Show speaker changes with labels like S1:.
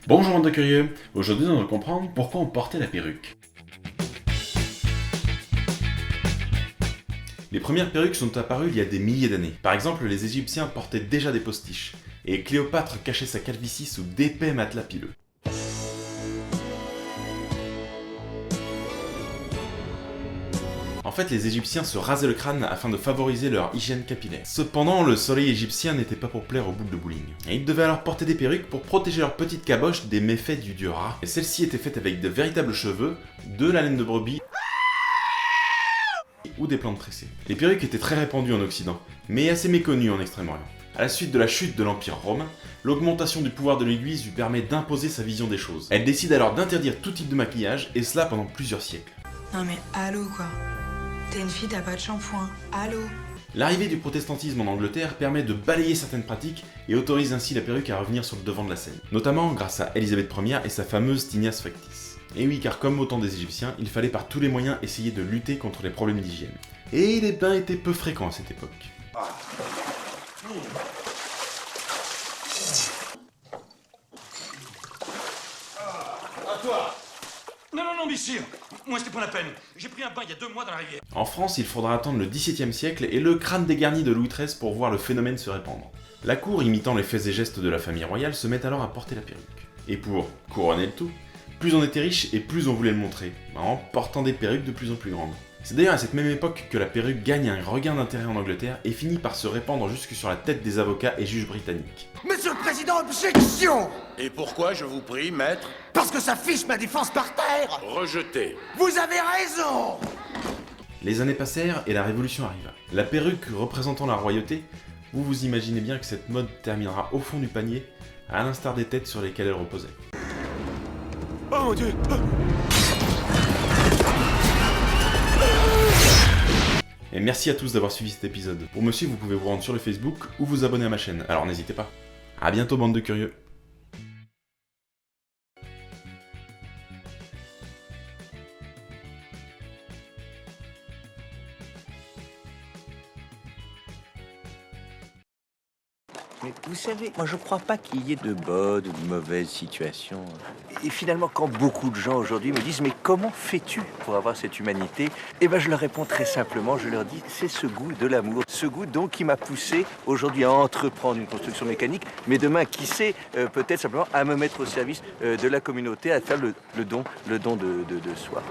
S1: Bonjour bande de curieux, aujourd'hui on va comprendre pourquoi on portait la perruque. Les premières perruques sont apparues il y a des milliers d'années. Par exemple, les Égyptiens portaient déjà des postiches, et Cléopâtre cachait sa calvitie sous d'épais matelas pileux. En fait, les Égyptiens se rasaient le crâne afin de favoriser leur hygiène capillaire. Cependant, le soleil égyptien n'était pas pour plaire aux boules de bowling. Et ils devaient alors porter des perruques pour protéger leur petite caboche des méfaits du dieu Ra. Et celles-ci étaient faites avec de véritables cheveux, de la laine de brebis ou des plantes tressées. Les perruques étaient très répandues en Occident, mais assez méconnues en Extrême-Orient. À la suite de la chute de l'Empire romain, l'augmentation du pouvoir de l'Église lui permet d'imposer sa vision des choses. Elle décide alors d'interdire tout type de maquillage, et cela pendant plusieurs siècles.
S2: Non mais allô quoi. T'es une fille, t'as pas de shampoing. Allô.
S1: L'arrivée du protestantisme en Angleterre permet de balayer certaines pratiques et autorise ainsi la perruque à revenir sur le devant de la scène. Notamment grâce à Élisabeth Ier et sa fameuse Tinias Factis. Et oui, car comme au temps des Égyptiens, il fallait par tous les moyens essayer de lutter contre les problèmes d'hygiène. Et les bains étaient peu fréquents à cette époque.
S3: À toi. Non, messire. Moi, c'était pas la peine. J'ai pris un bain il y a 2 mois dans la rivière.
S1: En France, il faudra attendre le XVIIe siècle et le crâne dégarni de Louis XIII pour voir le phénomène se répandre. La cour, imitant les faits et gestes de la famille royale, se met alors à porter la perruque. Et pour couronner le tout, plus on était riche et plus on voulait le montrer, en portant des perruques de plus en plus grandes. C'est d'ailleurs à cette même époque que la perruque gagne un regain d'intérêt en Angleterre et finit par se répandre jusque sur la tête des avocats et juges britanniques.
S4: Monsieur le Président, objection!
S5: Et pourquoi, je vous prie, maître?
S4: Parce que ça fiche ma défense par terre!
S5: Rejeté.
S4: Vous avez raison!
S1: Les années passèrent et la Révolution arriva. La perruque représentant la royauté, vous vous imaginez bien que cette mode terminera au fond du panier, à l'instar des têtes sur lesquelles elle reposait.
S4: Oh mon Dieu!
S1: Et merci à tous d'avoir suivi cet épisode. Pour me suivre, vous pouvez vous rendre sur le Facebook ou vous abonner à ma chaîne, alors n'hésitez pas. A bientôt bande de curieux.
S6: Mais vous savez, moi je crois pas qu'il y ait de bonnes ou de mauvaises situations. Et finalement, quand beaucoup de gens aujourd'hui me disent « Mais comment fais-tu pour avoir cette humanité ?» Eh ben je leur réponds très simplement, je leur dis « C'est ce goût de l'amour. Ce goût donc qui m'a poussé aujourd'hui à entreprendre une construction mécanique, mais demain, qui sait, peut-être simplement à me mettre au service de la communauté, à faire le don de soi. »